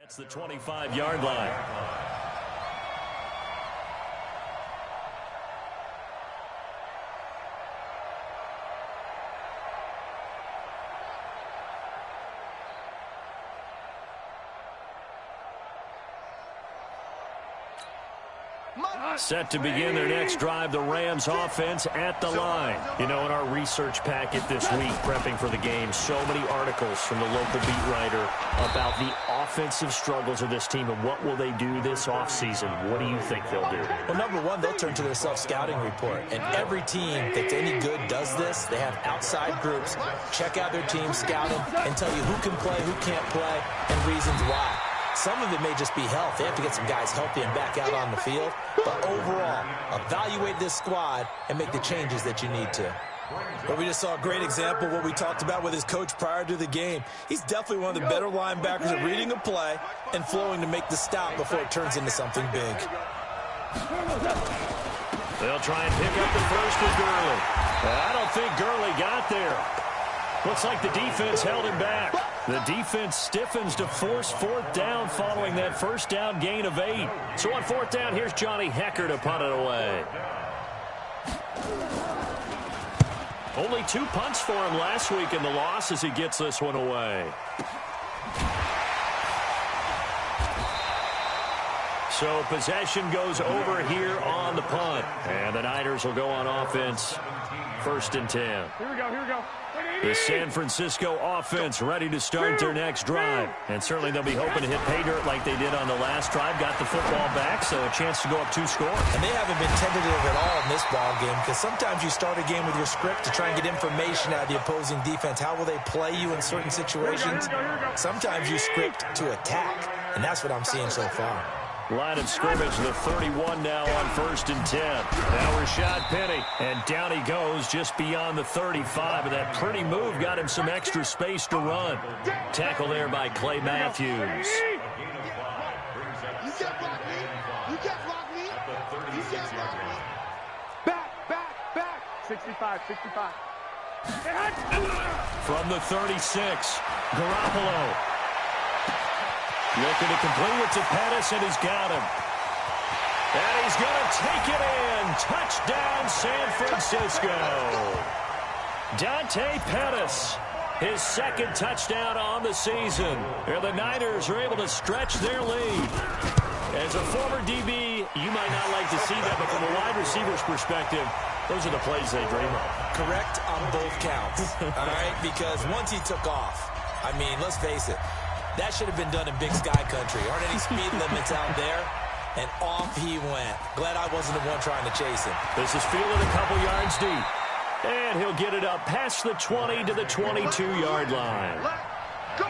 That's the 25-yard line. Set to begin their next drive, the Rams offense at the line. You know, in our research packet this week, prepping for the game, so many articles from the local beat writer about the offensive struggles of this team and what will they do this offseason. What do you think they'll do? Well, number one, they'll turn to their self-scouting report. And every team that's any good does this. They have outside groups, check out their team, scout them, and tell you who can play, who can't play, and reasons why. Some of it may just be health. They have to get some guys healthy and back out on the field. But overall, evaluate this squad and make the changes that you need to. Well, we just saw a great example of what we talked about with his coach prior to the game. He's definitely one of the better linebackers at reading a play and flowing to make the stop before it turns into something big. They'll try and pick up the first with Gurley. I don't think Gurley got there. Looks like the defense held him back. The defense stiffens to force fourth down following that first down gain of 8. So on fourth down, here's Johnny Hecker to punt it away. Only 2 punts for him last week in the loss as he gets this one away. So possession goes over here on the punt. And the Niners will go on offense. 1st and 10. Here we go. The San Francisco offense ready to start their next drive. And certainly they'll be hoping to hit pay dirt like they did on the last drive. Got the football back, so a chance to go up 2 scores. And they haven't been tentative at all in this ball game because sometimes you start a game with your script to try and get information out of the opposing defense. How will they play you in certain situations? Sometimes you script to attack, and that's what I'm seeing so far. Line of scrimmage, the 31 now on 1st and 10. Now Rashad Penny, and down he goes just beyond the 35. And that pretty move got him some extra space to run. Tackle there by Clay Matthews. You can't block me. You can't block me. You can't block me. Back. 65. From the 36, Garoppolo. Looking to complete it to Pettis, and he's got him. And he's going to take it in. Touchdown, San Francisco. Dante Pettis, his 2nd touchdown on the season. And the Niners are able to stretch their lead. As a former DB, you might not like to see that, but from a wide receiver's perspective, those are the plays they dream of. Correct on both counts, all right? Because once he took off, I mean, let's face it, that should have been done in Big Sky Country. Aren't any speed limits out there? And off he went. Glad I wasn't the one trying to chase him. This is fielded a couple yards deep. And he'll get it up past the 20 to the 22-yard line. Go.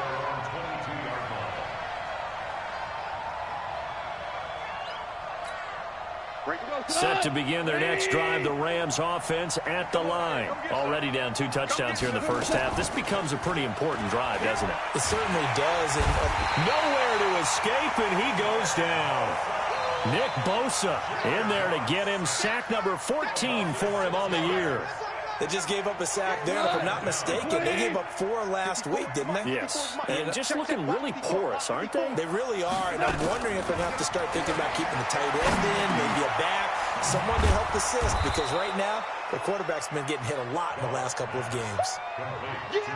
Set to begin their next drive, the Rams offense at the line. Already down 2 touchdowns here in the first half. This becomes a pretty important drive, doesn't it? It certainly does. And nowhere to escape, and he goes down. Nick Bosa in there to get him. Sack number 14 for him on the year. They just gave up a sack there, and if I'm not mistaken, they gave up 4 last week, didn't they? Yes. And just looking really porous, aren't they? They really are, and I'm wondering if they're going to have to start thinking about keeping the tight end in, maybe a back, someone to help assist, because right now, the quarterback's been getting hit a lot in the last couple of games.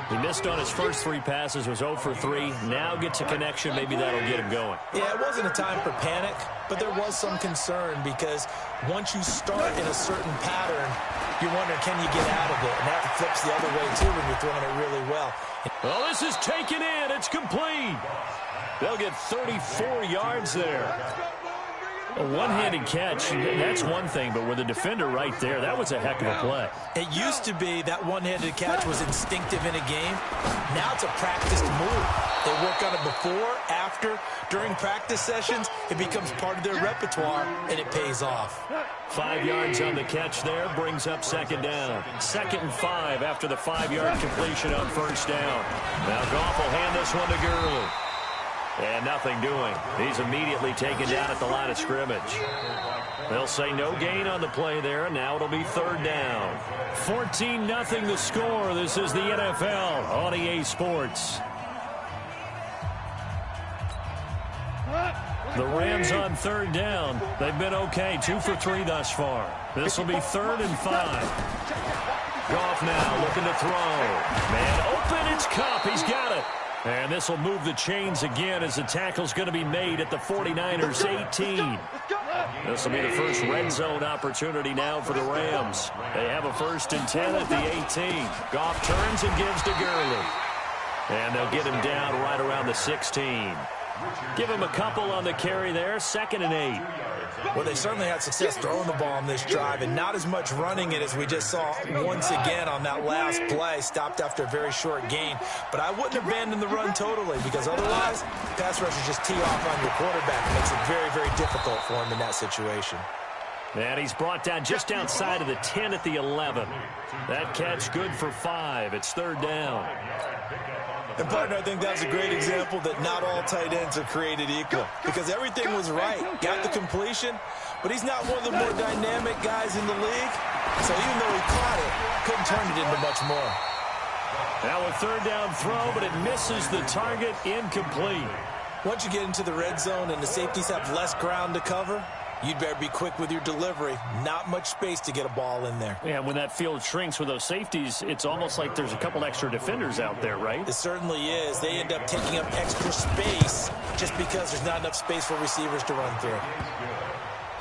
He missed on his first 3 passes, was 0 for 3. Now gets a connection. Maybe that'll get him going. Yeah, it wasn't a time for panic, but there was some concern because once you start in a certain pattern, you're wondering, can you get out of it? And that flips the other way, too, when you're throwing it really well. Well, this is taken in. It's complete. They'll get 34 yards there. A one-handed catch, that's one thing, but with a defender right there, that was a heck of a play. It used to be that one-handed catch was instinctive in a game. Now it's a practiced move. They work on it before, after, during practice sessions. It becomes part of their repertoire, and it pays off. 5 yards on the catch there, brings up 2nd down. 2nd and 5 after the 5-yard completion on 1st down. Now Goff will hand this one to Gurley. And nothing doing. He's immediately taken down at the line of scrimmage. They'll say no gain on the play there, and now it'll be 3rd down. 14-0 the score. This is the NFL on EA Sports. The Rams on third down. They've been okay, 2 for 3 thus far. This will be 3rd and 5. Goff now looking to throw. Man open, it's Kupp. He's got it. And this will move the chains again as the tackle's going to be made at the 49ers 18. This will be the first red zone opportunity now for the Rams. They have a 1st and 10 at the 18. Goff turns and gives to Gurley. And they'll get him down right around the 16. Give him a couple on the carry there, 2nd and 8. Well, they certainly had success throwing the ball on this drive and not as much running it as we just saw once again on that last play. Stopped after a very short gain. But I wouldn't abandon the run totally because otherwise, pass rushers just tee off on your quarterback. It makes it very, very difficult for him in that situation. And he's brought down just outside of the 10 at the 11. That catch good for 5. It's 3rd down. And, partner, I think that was a great example that not all tight ends are created equal because everything was right. Got the completion, but he's not one of the more dynamic guys in the league. So even though he caught it, couldn't turn it into much more. Now a 3rd down throw, but it misses the target, incomplete. Once you get into the red zone and the safeties have less ground to cover, you'd better be quick with your delivery. Not much space to get a ball in there. Yeah, when that field shrinks with those safeties, it's almost like there's a couple extra defenders out there, right? It certainly is. They end up taking up extra space just because there's not enough space for receivers to run through.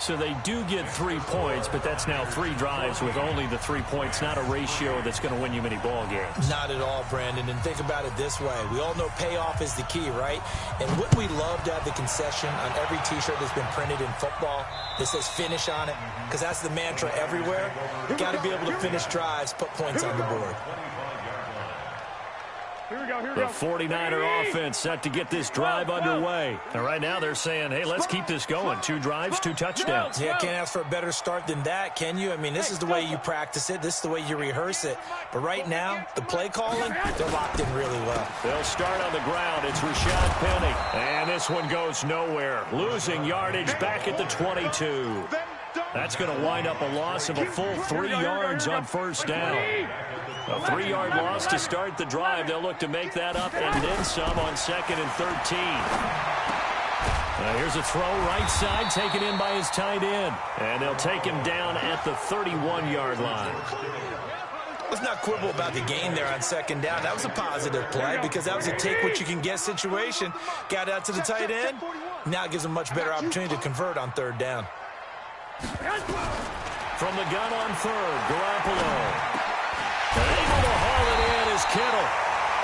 So they do get 3 points, but that's now 3 drives with only the 3 points, not a ratio that's going to win you many ball games. Not at all, Brandon. And think about it this way. We all know payoff is the key, right? And wouldn't we love to have the concession on every T-shirt that's been printed in football that says finish on it? Because that's the mantra everywhere. Got to be able to finish drives, put points on the board. The 49er offense set to get this drive underway. And right now they're saying, hey, let's keep this going. 2 drives, 2 touchdowns. Yeah, can't ask for a better start than that, can you? I mean, this is the way you practice it. This is the way you rehearse it. But right now, the play calling, they're locked in really well. They'll start on the ground. It's Rashad Penny. And this one goes nowhere. Losing yardage back at the 22. That's going to wind up a loss of a full 3 yards on 1st down. A 3-yard loss to start the drive. They'll look to make that up and then some on 2nd and 13. Here's a throw right side taken in by his tight end. And they'll take him down at the 31-yard line. Let's not quibble about the gain there on 2nd down. That was a positive play because that was a take-what-you-can-get situation. Got out to the tight end. Now it gives him a much better opportunity to convert on 3rd down. From the gun on 3rd, Garoppolo. Able to haul it in is Kittle.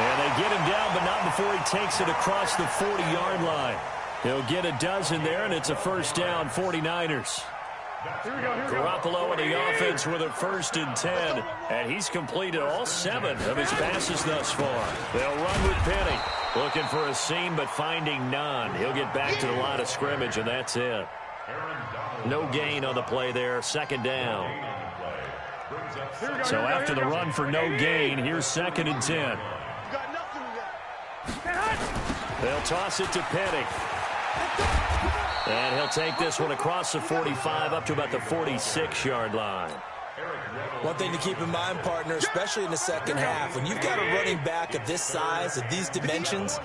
And they get him down, but not before he takes it across the 40-yard line. He'll get a dozen there, and it's a 1st down, 49ers. Garoppolo and the offense with a 1st and 10. And he's completed all 7 of his passes thus far. They'll run with Penny. Looking for a seam, but finding none. He'll get back to the line of scrimmage, and that's it. No gain on the play there, 2nd down. So after the run for no gain, here's 2nd and 10. They'll toss it to Penny. And he'll take this one across the 45 up to about the 46-yard line. One thing to keep in mind, partner, especially in the 2nd half, when you've got a running back of this size, of these dimensions,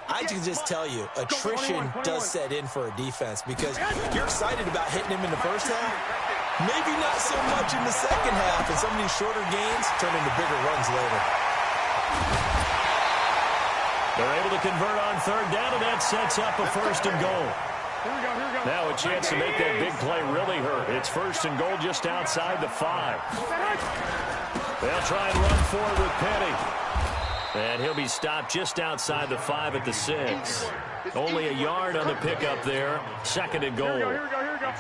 I can just tell you, attrition does set in for a defense because you're excited about hitting him in the 1st half. Maybe not so much in the 2nd half, and some of these shorter gains turn into bigger runs later. They're able to convert on 3rd down, and that sets up a 1st and goal. Now a chance to make that big play really hurt. It's 1st and goal just outside the 5. They'll try and run forward with Penny. And he'll be stopped just outside the 5 at the 6. Only a yard on the pickup there. 2nd and goal.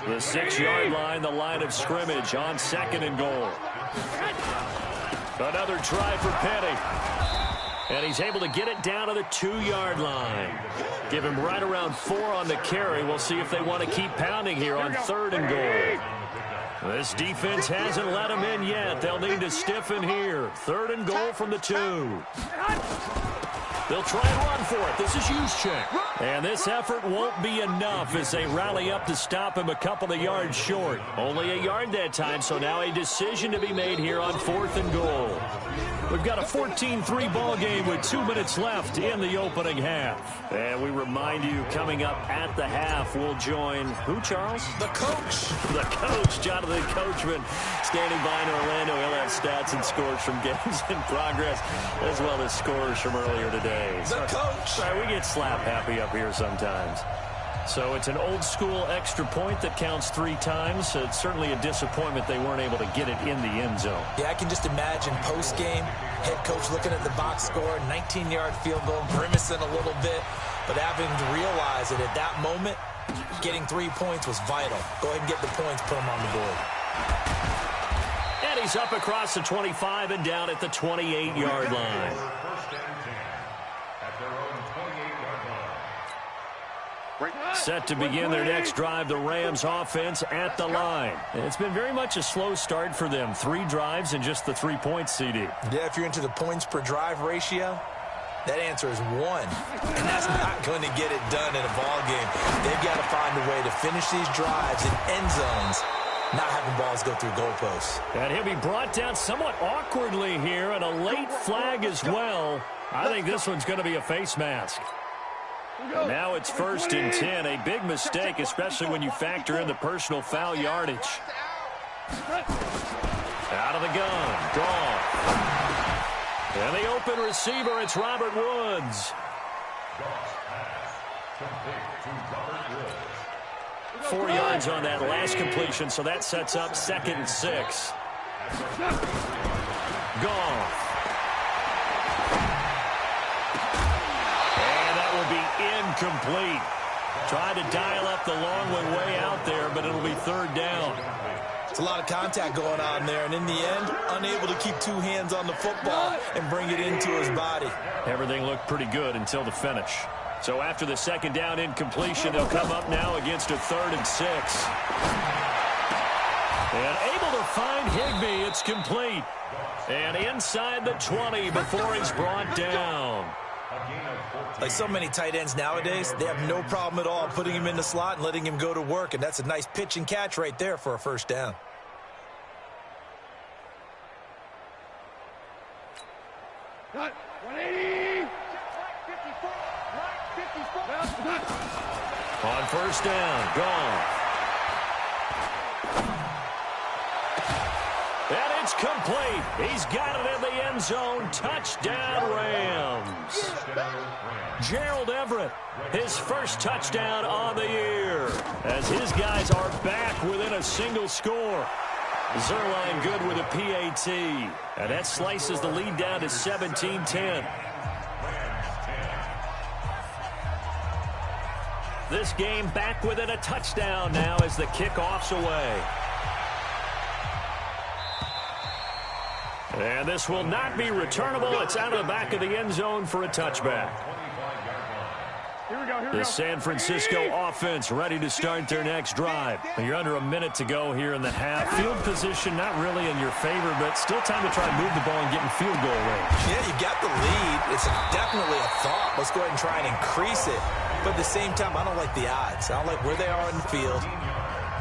The 6-yard line, the line of scrimmage on 2nd and goal. Another try for Penny. And he's able to get it down to the 2-yard line. Give him right around 4 on the carry. We'll see if they want to keep pounding here on 3rd and goal. This defense hasn't let him in yet. They'll need to stiffen here. 3rd and goal from the 2. They'll try and run for it. This is Juszczyk. And this effort won't be enough as they rally up to stop him a couple of yards short. Only a yard that time, so now a decision to be made here on 4th and goal. We've got a 14-3 ball game with 2 minutes left in the opening half. And we remind you, coming up at the half, we'll join who, Charles? The coach. The coach, Jonathan Coachman, standing by in Orlando. He'll have stats and scores from games in progress, as well as scores from earlier today. The coach. Sorry, we get slap happy up here sometimes. So it's an old-school extra point that counts 3 times. It's certainly a disappointment they weren't able to get it in the end zone. Yeah, I can just imagine post-game, head coach looking at the box score, 19-yard field goal, grimacing a little bit, but having to realize that at that moment, getting 3 points was vital. Go ahead and get the points, put them on the board. And he's up across the 25 and down at the 28-yard line. Set to begin their next drive, the Rams offense at the line. And it's been very much a slow start for them. 3 drives and just the 3 points, CD. Yeah, if you're into the points per drive ratio, that answer is 1. And that's not going to get it done in a ball game. They've got to find a way to finish these drives in end zones, not having balls go through goalposts. And he'll be brought down somewhat awkwardly here, and a late flag as well. I think this one's going to be a face mask. And now it's 1st and 10. A big mistake, especially when you factor in the personal foul yardage. Out of the gun. Gone. And the open receiver, it's Robert Woods. 4 yards on that last completion, so that sets up 2nd and 6. Gone. Incomplete. Tried to dial up the long one way out there, but it'll be 3rd down. It's a lot of contact going on there, and in the end, unable to keep 2 hands on the football and bring it into his body. Everything looked pretty good until the finish. So after the 2nd down incompletion, they'll come up now against a 3rd and 6. And able to find Higbee. It's complete. And inside the 20 before he's brought down. Like so many tight ends nowadays, they have no problem at all putting him in the slot and letting him go to work, and that's a nice pitch and catch right there for a 1st down. Cut. 180. On 1st down, gone. And it's complete. He's got it in the end zone. Touchdown, Rams. Gerald Everett, his first touchdown on the year, as his guys are back within a single score. Zerline good with a PAT, and that slices the lead down to 17-10. This game back within a touchdown now as the kickoff's away. And this will not be returnable. It's out of the back of the end zone for a touchback. The San Francisco offense ready to start their next drive. You're under a minute to go here in the half. Field position not really in your favor, but still time to try and move the ball and get in field goal range. Yeah, you got the lead. It's definitely a thought. Let's go ahead and try and increase it. But at the same time, I don't like the odds. I don't like where they are in the field.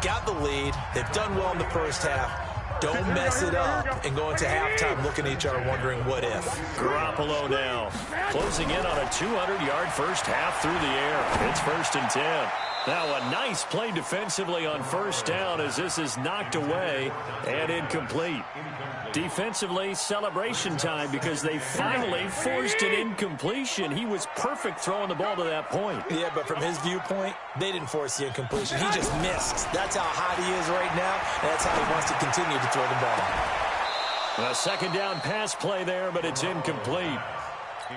Got the lead. They've done well in the first half. Don't mess it up and go into halftime looking at each other wondering what if. Garoppolo now closing in on a 200-yard first half through the air. It's 1st and 10. Now a nice play defensively on 1st down as this is knocked away and incomplete. Defensively, celebration time because they finally forced an incompletion. He was perfect throwing the ball to that point. Yeah, but from his viewpoint, they didn't force the incompletion. He just missed. That's how hot he is right now, and that's how he wants to continue to throw the ball. A 2nd down pass play there, but it's incomplete.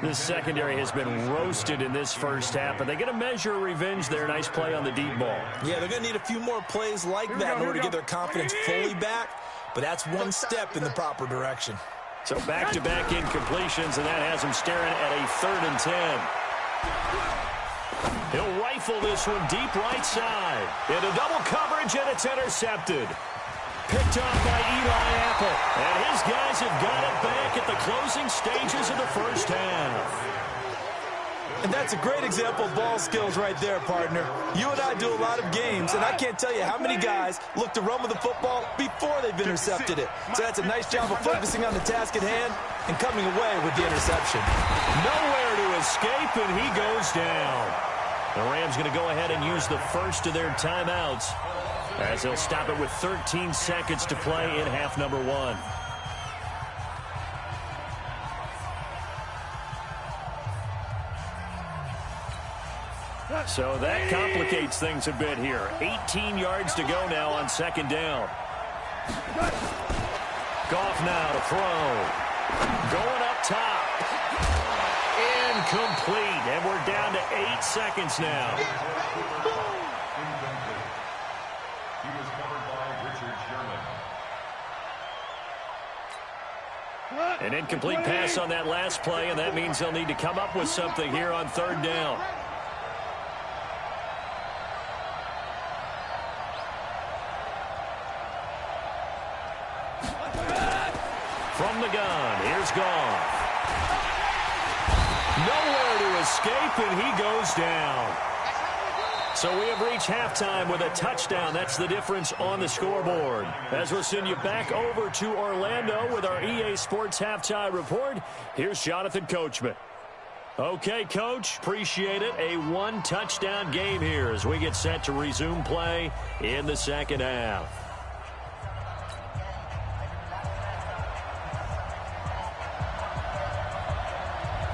This secondary has been roasted in this first half, but they get a measure of revenge there. Nice play on the deep ball. Yeah, they're going to need a few more plays like that in order to get their confidence fully back. But that's one step in the proper direction. So back-to-back incompletions, and that has him staring at a 3rd and 10. He'll rifle this one deep right side. Into double coverage, and it's intercepted. Picked off by Eli Apple. And his guys have got it back at the closing stages of the first half. And that's a great example of ball skills right there, partner. You and I do a lot of games, and I can't tell you how many guys look to run with the football before they've intercepted it. So that's a nice job of focusing on the task at hand and coming away with the interception. Nowhere to escape, and he goes down. The Rams going to go ahead and use the first of their timeouts as they'll stop it with 13 seconds to play in half number 1. So that complicates things a bit here. 18 yards to go now on second down. Goff now to throw. Going up top. Incomplete. And we're down to 8 seconds now. He was covered by Richard Sherman. An incomplete pass on that last play, and that means they'll need to come up with something here on third down. From the gun, here's Goff. Nowhere to escape, and he goes down. So we have reached halftime with a touchdown. That's the difference on the scoreboard. As we'll send you back over to Orlando with our EA Sports Halftime Report, here's Jonathan Coachman. Okay, Coach, appreciate it. A one-touchdown game here as we get set to resume play in the second half.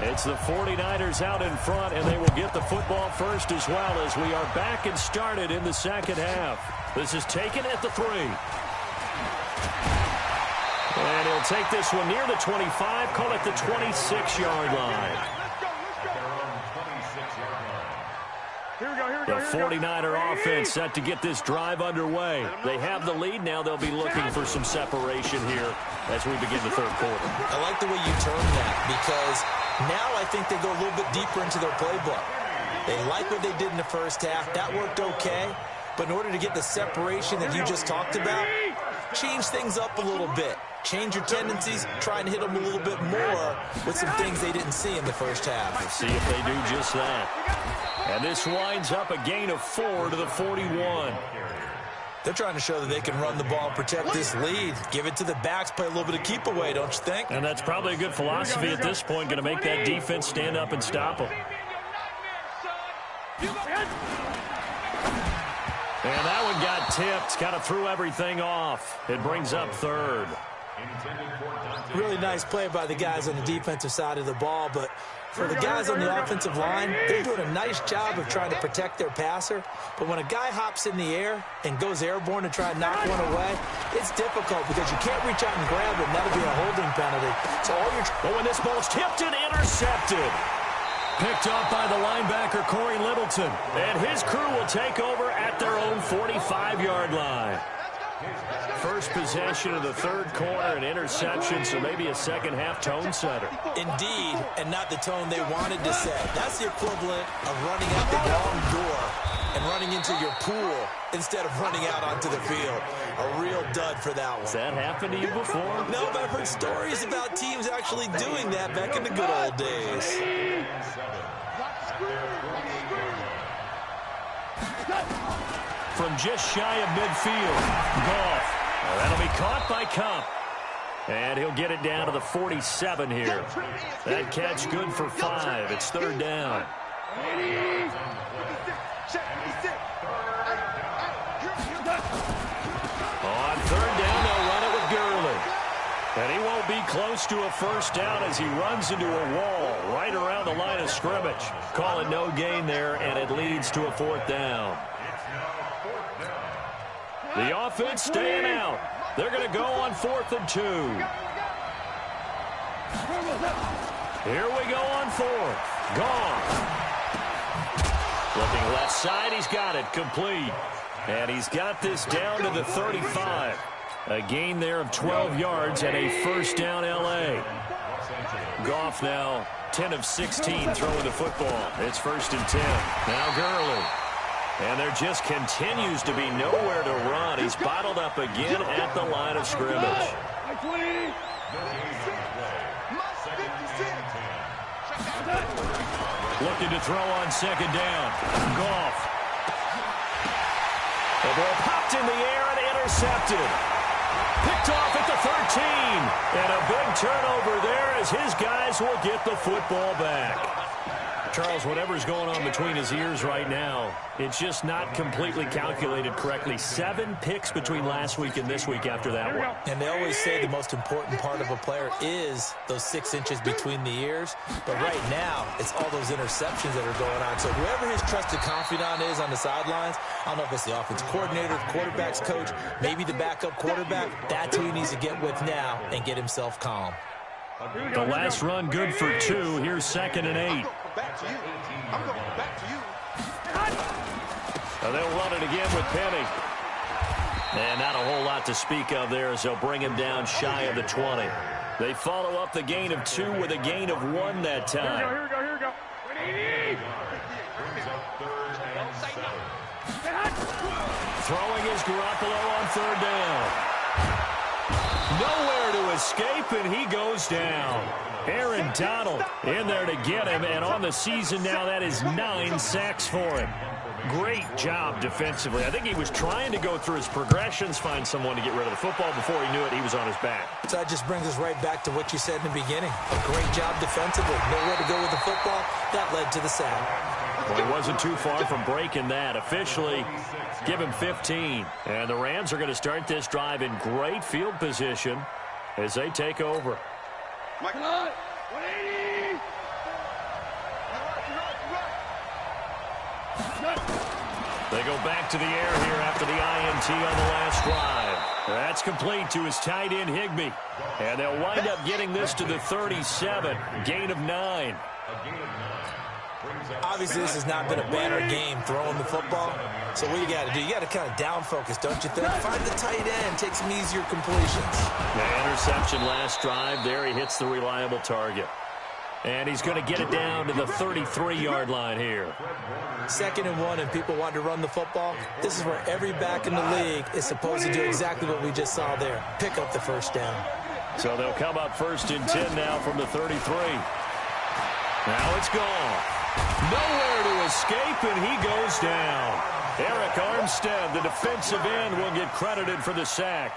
It's the 49ers out in front, and they will get the football first as well as we are back and started in the second half. This is taken at the 3. And he'll take this one near the 25, call it the 26-yard line. The 49er offense set to get this drive underway. They have the lead. Now they'll be looking for some separation here as we begin the third quarter. I like the way you term that because now I think they go a little bit deeper into their playbook. They like what they did in the first half. That worked okay. But in order to get the separation that you just talked about, change things up a little bit. Change your tendencies, try and hit them a little bit more with some things they didn't see in the first half. Let's see if they do just that. And this winds up a gain of 4 to the 41. They're trying to show that they can run the ball and protect this lead. Give it to the backs, play a little bit of keep away, don't you think? And that's probably a good philosophy at this point, going to make that defense stand up and stop them. And that one got tipped, kind of threw everything off. It brings up third. Really nice play by the guys on the defensive side of the ball, but for the guys on the offensive line, they're doing a nice job of trying to protect their passer. But when a guy hops in the air and goes airborne to try and knock one away, it's difficult because you can't reach out and grab it, and that'll be a holding penalty. So all you're... Oh, and this ball's tipped and intercepted. Picked up by the linebacker, Corey Littleton. And his crew will take over at their own 45-yard line. First possession of the third quarter, an interception, so maybe a second-half tone setter. Indeed, and not the tone they wanted to set. That's the equivalent of running out the wrong door and running into your pool instead of running out onto the field. A real dud for that one. Has that happened to you before? No, but I've heard stories about teams actually doing that back in the good old days. From just shy of midfield, Goff. That'll be caught by Cup. And he'll get it down to the 47 here. That catch good for 5. It's third down. On third down, they'll run it with Gurley. And he won't be close to a first down as he runs into a wall right around the line of scrimmage. Call it no gain there, and it leads to a fourth down. The offense staying out. They're going to go on 4th and 2. Here we go on 4th. Gone. Looking left side, he's got it complete. And he's got this down to the 35. A gain there of 12 yards and a first down L.A. Goff now 10 of 16 throwing the football. It's 1st and 10. Now Gurley. And there just continues to be nowhere to run. He's bottled up again at the line of scrimmage. Looking to throw on second down. Goff. The ball popped in the air and intercepted. Picked off at the 13. And a big turnover there as his guys will get the football back. Charles, whatever's going on between his ears right now, it's just not completely calculated correctly. 7 picks between last week and this week after that one. And they always say the most important part of a player is those 6 inches between the ears. But right now, it's all those interceptions that are going on. So whoever his trusted confidant is on the sidelines, I don't know if it's the offensive coordinator, the quarterback's coach, maybe the backup quarterback, that's who he needs to get with now and get himself calm. The last run good for 2. Here's 2nd and 8. Back to you. I'm going back to you. Now they'll run it again with Penny. And not a whole lot to speak of there as they'll bring him down shy of the 20. They follow up the gain of 2 with a gain of 1 that time. Here we go. Throwing is Garoppolo on 3rd down. Nowhere to escape, and he goes down. Aaron Donald in there to get him, and on the season now, that is 9 sacks for him. Great job defensively. I think he was trying to go through his progressions, find someone to get rid of the football. Before he knew it, he was on his back. So that just brings us right back to what you said in the beginning. A great job defensively. Nowhere to go with the football. That led to the sack. Well, he wasn't too far from breaking that. Officially, give him 15. And the Rams are going to start this drive in great field position as they take over. Michael, 180. They go back to the air here after the INT on the last drive. That's complete to his tight end, Higbee. And they'll wind up getting this to the 37. Gain of 9. Obviously, this has not been a banner game throwing the football. So what you got to do, you got to kind of down focus, don't you think? Find the tight end, take some easier completions. The interception last drive. There he hits the reliable target. And he's going to get it down to the 33-yard line here. 2nd and 1, and people want to run the football. This is where every back in the league is supposed to do exactly what we just saw there. Pick up the first down. So they'll come up 1st and 10 now from the 33. Now it's gone. Nowhere to escape, and he goes down. Eric Armstead, the defensive end, will get credited for the sack.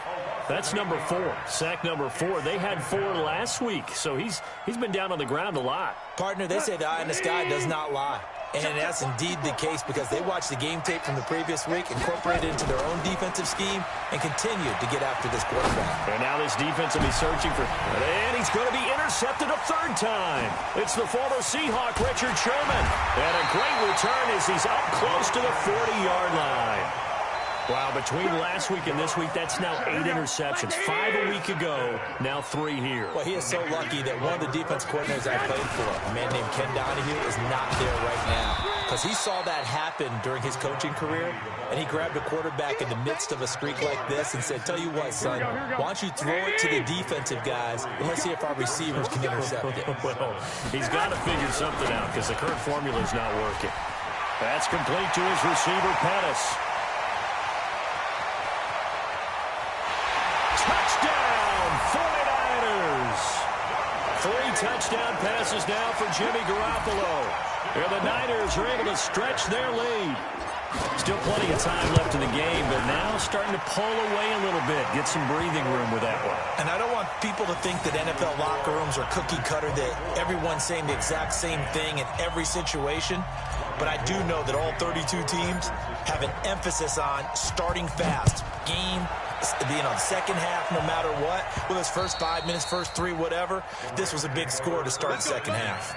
That's number 4. Sack number 4. They had 4 last week, so he's been down on the ground a lot. Partner, they say the eye in the sky does not lie. And that's indeed the case because they watched the game tape from the previous week, incorporated it into their own defensive scheme, and continued to get after this quarterback. And now this defense will be searching for... And he's going to be intercepted a 3rd time. It's the former Seahawk, Richard Sherman. And a great return as he's up close to the 40-yard line. Wow, between last week and this week, that's now 8 interceptions. 5 a week ago, now 3 here. Well, he is so lucky that one of the defense coordinators I played for, a man named Ken Donahue, is not there right now. Because he saw that happen during his coaching career, and he grabbed a quarterback in the midst of a streak like this and said, tell you what, son, why don't you throw it to the defensive guys, and let's see if our receivers can intercept it. Well, he's got to figure something out because the current formula is not working. That's complete to his receiver, Pettis. Touchdown, 49ers. 3 touchdown passes now for Jimmy Garoppolo. And the Niners are able to stretch their lead. Still plenty of time left in the game, but now starting to pull away a little bit. Get some breathing room with that one. And I don't want people to think that NFL locker rooms are cookie cutter, that everyone's saying the exact same thing in every situation. But I do know that all 32 teams have an emphasis on starting fast. Game, the second half, no matter what, whether it's first 5 minutes, first 3, whatever, this was a big score to start the second half.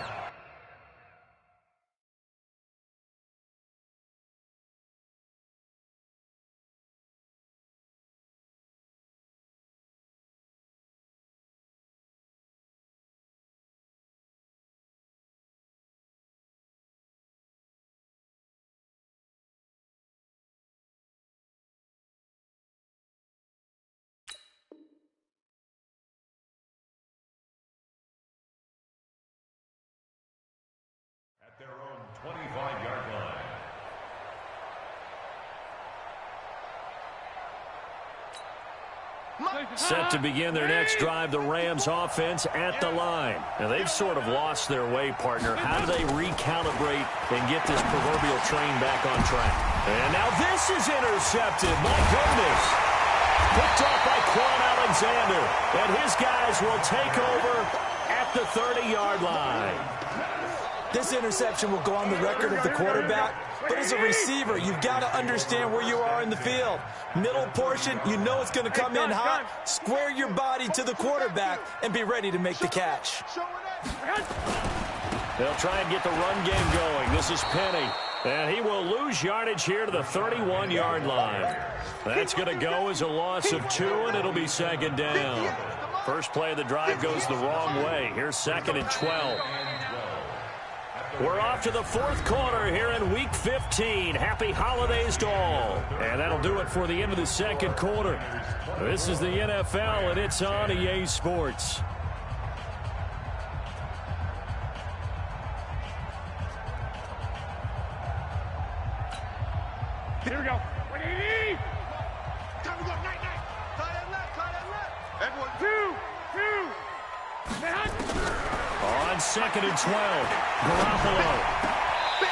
Their own 25-yard line. Set to begin their next drive, the Rams offense at the line. Now, they've sort of lost their way, partner. How do they recalibrate and get this proverbial train back on track? And now this is intercepted. My goodness. Picked off by Quan Alexander. And his guys will take over at the 30-yard line. This interception will go on the record of the quarterback, but as a receiver, you've got to understand where you are in the field. Middle portion, you know it's going to come in hot. Square your body to the quarterback and be ready to make the catch. They'll try and get the run game going. This is Penny, and he will lose yardage here to the 31-yard line. That's going to go as a loss of 2, and it'll be second down. First play of the drive goes the wrong way. Here's second and 12. We're off to the fourth quarter here in Week 15. Happy holidays to all. And that'll do it for the end of the second quarter. This is the NFL, and it's on EA Sports. Here we go. Time to go. Night. Tight end left. Everyone. 2. On second and 12, Garoppolo.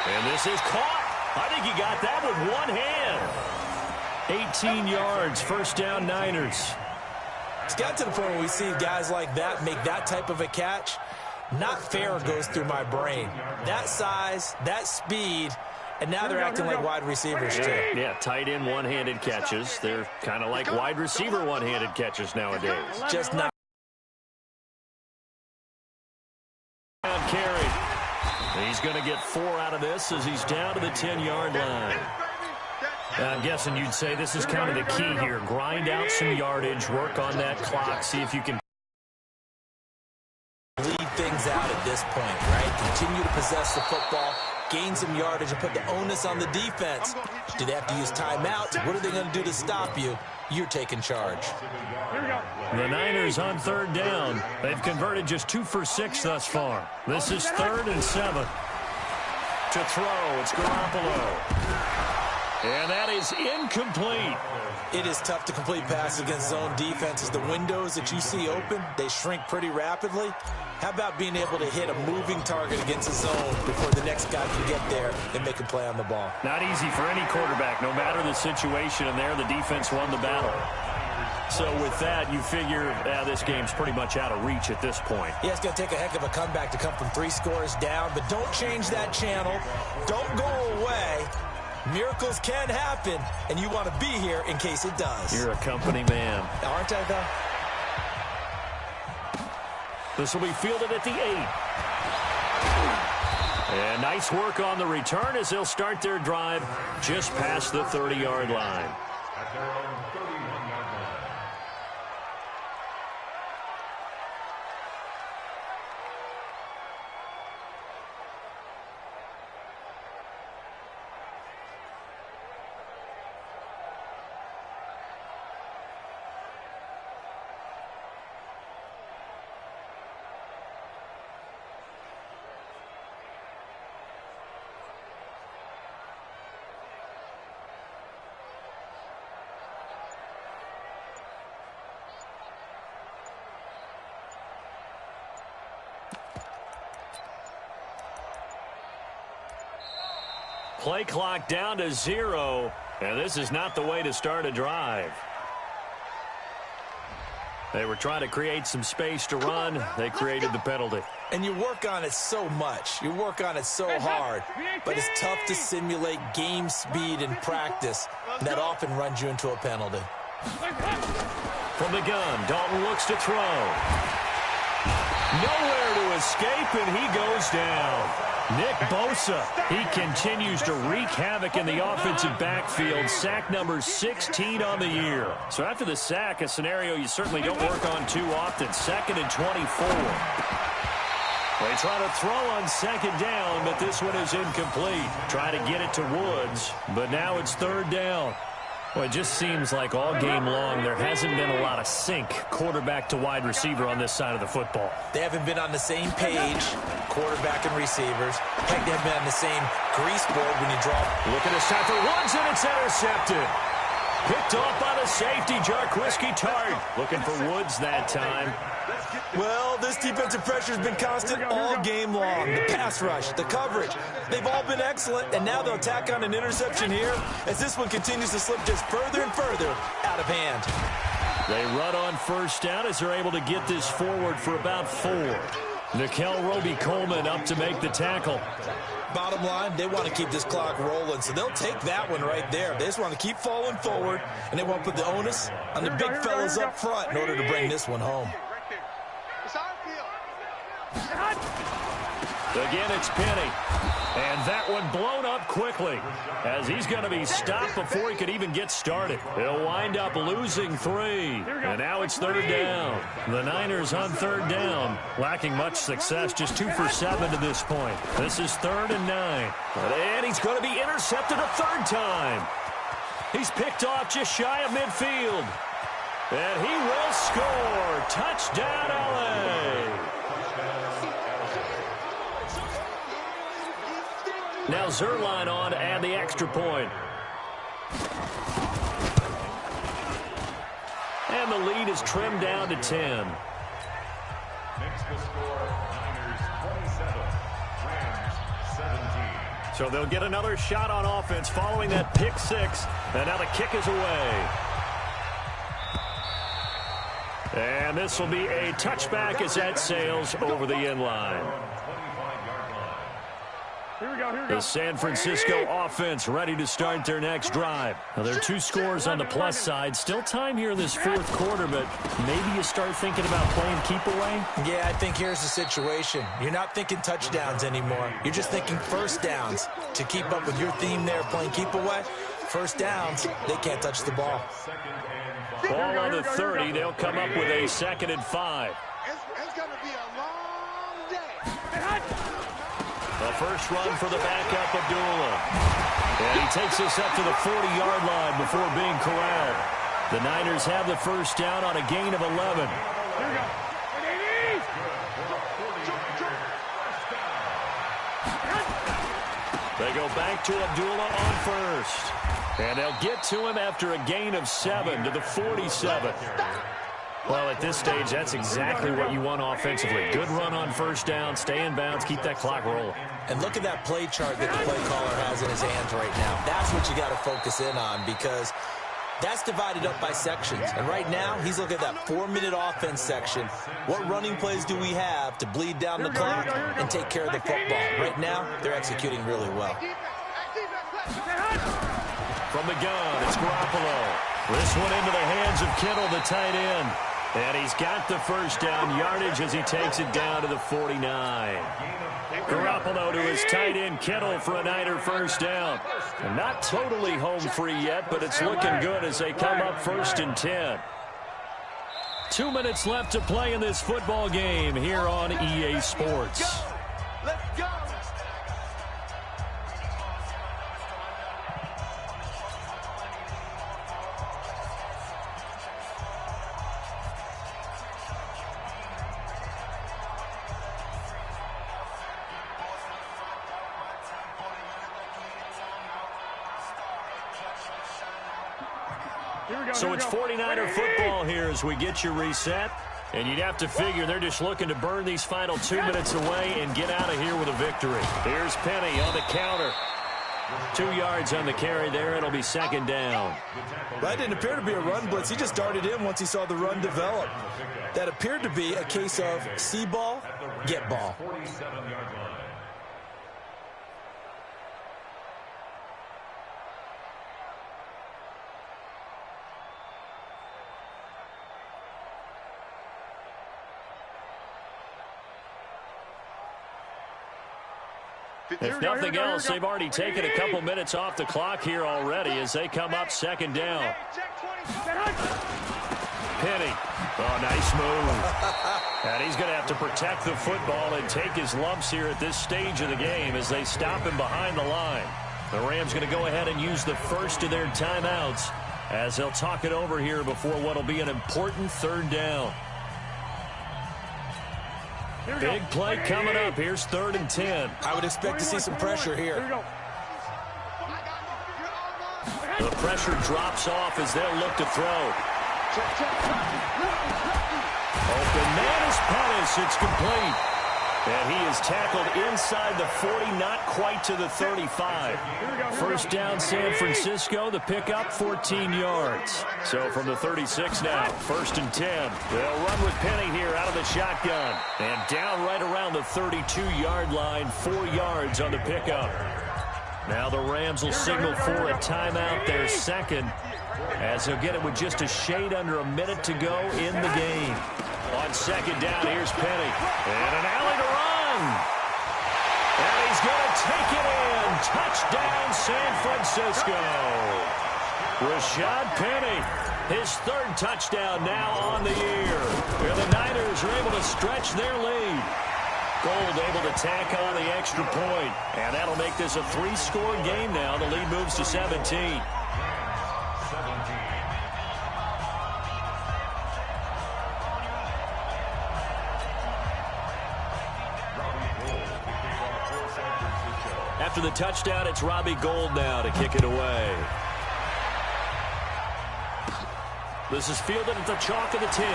And this is caught. I think he got that with one hand. 18 yards, first down, Niners. It's got to the point where we see guys like that make that type of a catch. Not fair goes through my brain. That size, that speed, and now they're acting like wide receivers too. Yeah, tight end one-handed catches. They're kind of like wide receiver one-handed catches nowadays. Just not. Carry. He's going to get 4 out of this as he's down to the 10-yard line. I'm guessing you'd say this is kind of the key here. Grind out some yardage, work on that clock, see if you can lead things out at this point, right? Continue to possess the football, gain some yardage, and put the onus on the defense. Do they have to use timeouts? What are they going to do to stop you? You're taking charge. The Niners on third down. They've converted just 2 for 6 thus far. This is 3rd and 7. To throw, it's Garoppolo. And that is incomplete. It is tough to complete passes against zone defenses. The windows that you see open, they shrink pretty rapidly. How about being able to hit a moving target against a zone before the next guy can get there and make a play on the ball? Not easy for any quarterback, no matter the situation, and there the defense won the battle. So with that, you figure this game's pretty much out of reach at this point. Yeah, it's going to take a heck of a comeback to come from 3 scores down, but don't change that channel. Don't go away. Miracles can happen, and you want to be here in case it does. You're a company man. Aren't I, though? This will be fielded at the 8. And nice work on the return as they'll start their drive just past the 30-yard line. At their own 31-yard line. Play clock down to 0, and this is not the way to start a drive. They were trying to create some space to run. They created the penalty. And you work on it so much. You work on it so hard. But it's tough to simulate game speed in practice. That often runs you into a penalty. From the gun, Dalton looks to throw. Nowhere to escape, and he goes down. Nick Bosa, he continues to wreak havoc in the offensive backfield. Sack number 16 on the year. So after the sack, a scenario you certainly don't work on too often. 2nd and 24. They try to throw on 2nd down, but this one is incomplete. Try to get it to Woods, but now it's 3rd down. Well, it just seems like all game long there hasn't been a lot of sync quarterback to wide receiver on this side of the football. They haven't been on the same page, quarterback and receivers. Heck, they haven't been on the same grease board when you draw. Look at this time for Woods, and it's intercepted. Picked off by the safety, Jarquiski Tart. Looking for Woods that time. Well, this defensive pressure has been constant all game long. The pass rush, the coverage, they've all been excellent, and now they'll tack on an interception here as this one continues to slip just further and further out of hand. They run on first down as they're able to get this forward for about 4. Nickel Roby-Coleman up to make the tackle. Bottom line, they want to keep this clock rolling, so they'll take that one right there. They just want to keep falling forward, and they want to put the onus on the big fellas up front in order to bring this one home. Again, it's Penny. And that one blown up quickly as he's going to be stopped before he could even get started. He'll wind up losing 3. And now it's 3rd down. The Niners on 3rd down, lacking much success, just 2 for 7 to this point. This is 3rd and 9. And he's going to be intercepted a 3rd time. He's picked off just shy of midfield. And he will score. Touchdown, LA. Now Zerline on to add the extra point. And the lead is trimmed down to 10. Makes the score Niners 27, Rams 17. So they'll get another shot on offense following that pick 6. And now the kick is away. And this will be a touchback as that sails over the end line. The San Francisco offense ready to start their next drive. Now, there are 2 scores on the plus side. Still time here in this 4th quarter, but maybe you start thinking about playing keep away? Yeah, I think here's the situation. You're not thinking touchdowns anymore. You're just thinking first downs. To keep up with your theme there, playing keep away, first downs, they can't touch the ball. Ball on the 30. They'll come up with a 2nd and 5. It's going to be a long day. The first run for the backup, Abdullah. And he takes us up to the 40-yard line before being corralled. The Niners have the first down on a gain of 11. They go back to Abdullah on first. And they'll get to him after a gain of 7 to the 47. Well, at this stage, that's exactly what you want offensively. Good run on first down, stay in bounds, keep that clock rolling. And look at that play chart that the play caller has in his hands right now. That's what you got to focus in on because that's divided up by sections. And right now, he's looking at that 4-minute offense section. What running plays do we have to bleed down the clock and take care of the football? Right now, they're executing really well. From the gun, it's Garoppolo. This one into the hands of Kittle, the tight end. And he's got the first down yardage as he takes it down to the 49. Garoppolo to his tight end, Kittle, for a Niner first down. And not totally home free yet, but it's looking good as they come up 1st and 10. 2 minutes left to play in this football game here on EA Sports. Let's go. So it's 49er football here as we get you reset. And you'd have to figure they're just looking to burn these final 2 minutes away and get out of here with a victory. Here's Penny on the counter. 2 yards on the carry there. It'll be 2nd down. That didn't appear to be a run blitz. He just darted in once he saw the run develop. That appeared to be a case of see ball, get ball. 47-yard line. If nothing else, they've already taken a couple minutes off the clock here already as they come up 2nd down. Penny. Oh, nice move. And he's going to have to protect the football and take his lumps here at this stage of the game as they stop him behind the line. The Rams going to go ahead and use the first of their timeouts as they'll talk it over here before what will be an important 3rd down. Big play coming up. Here's 3rd and 10. I would expect to see some pressure here. The pressure drops off as they'll look to throw. Open man is Pettis. It's complete. And he is tackled inside the 40, not quite to the 35. First down, San Francisco. The pickup, 14 yards. So from the 36 now, 1st and 10. They'll run with Penny here out of the shotgun. And down right around the 32-yard line, 4 yards on the pickup. Now the Rams will signal for a timeout, their second, as they'll get it with just a shade under a minute to go in the game. On 2nd down, here's Penny. And an alley to run. And he's going to take it in. Touchdown, San Francisco. Rashad Penny, his 3rd touchdown now on the year. And the Niners are able to stretch their lead. Gold able to tack on the extra point. And that'll make this a 3-score game now. The lead moves to 17. After the touchdown, it's Robbie Gould now to kick it away. This is fielded at the chalk of the 10.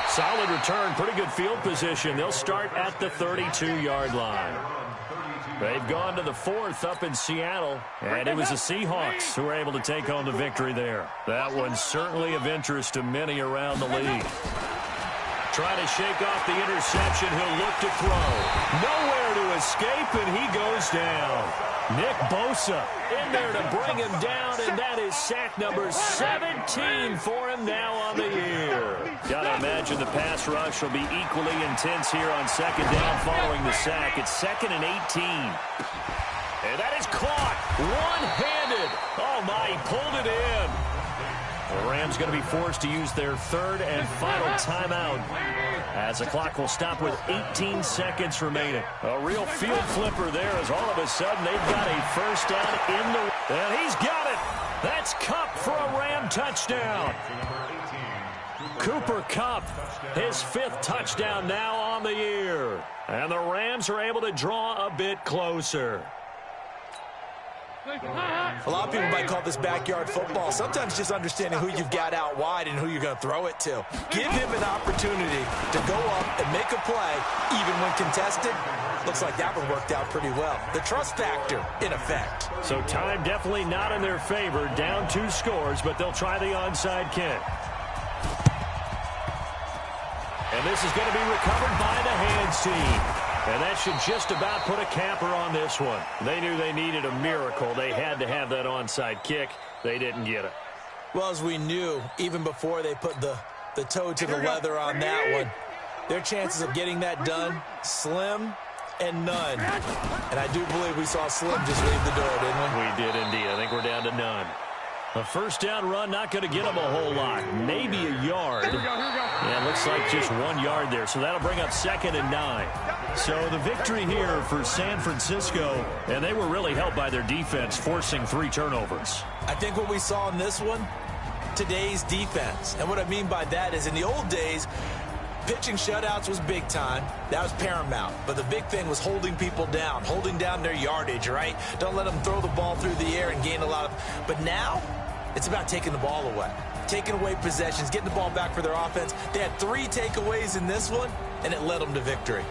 Solid return, pretty good field position. They'll start at the 32-yard line. They've gone to the 4th up in Seattle, and it was the Seahawks who were able to take home the victory there. That one's certainly of interest to many around the league. Trying to shake off the interception, he'll look to throw. Nowhere to escape, and he goes down. Nick Bosa in there to bring him down, and that is sack number 17 for him now on the year. Got to imagine the pass rush will be equally intense here on 2nd down following the sack. It's 2nd and 18. And that is caught one-handed. Oh, my, he pulled it in. The Rams going to be forced to use their 3rd and final timeout as the clock will stop with 18 seconds remaining. A real field flipper there as all of a sudden they've got a 1st down in the... And he's got it. That's Kupp for a Ram touchdown. Cooper Kupp, his 5th touchdown now on the year. And the Rams are able to draw a bit closer. A lot of people might call this backyard football. Sometimes just understanding who you've got out wide and who you're going to throw it to. Give him an opportunity to go up and make a play, even when contested. Looks like that one worked out pretty well. The trust factor, in effect. So time definitely not in their favor. Down 2 scores, but they'll try the onside kick. And this is going to be recovered by the hands team. And that should just about put a capper on this one. They knew they needed a miracle. They had to have that onside kick. They didn't get it. Well, as we knew, even before they put the toe to the leather on that one, their chances of getting that done, slim and none. And I do believe we saw Slim just leave the door, didn't we? We did indeed. I think we're down to none. A 1st down run, not going to get them a whole lot. Maybe a yard. Yeah, it looks like just 1 yard there. So that'll bring up 2nd and 9. So the victory here for San Francisco, and they were really helped by their defense, forcing 3 turnovers. I think what we saw in this one, today's defense. And what I mean by that is in the old days, pitching shutouts was big time. That was paramount. But the big thing was holding people down, holding down their yardage, right? Don't let them throw the ball through the air and gain a lot of... But now, it's about taking the ball away. Taking away possessions, getting the ball back for their offense. They had 3 takeaways in this one, and it led them to victory.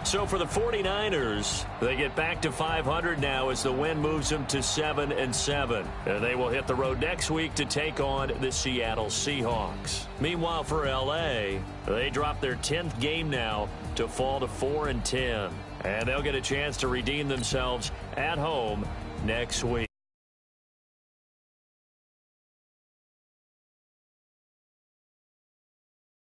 So for the 49ers, they get back to 500 now as the win moves them to 7-7. And they will hit the road next week to take on the Seattle Seahawks. Meanwhile, for L.A., they drop their 10th game now to fall to 4-10. And they'll get a chance to redeem themselves at home next week.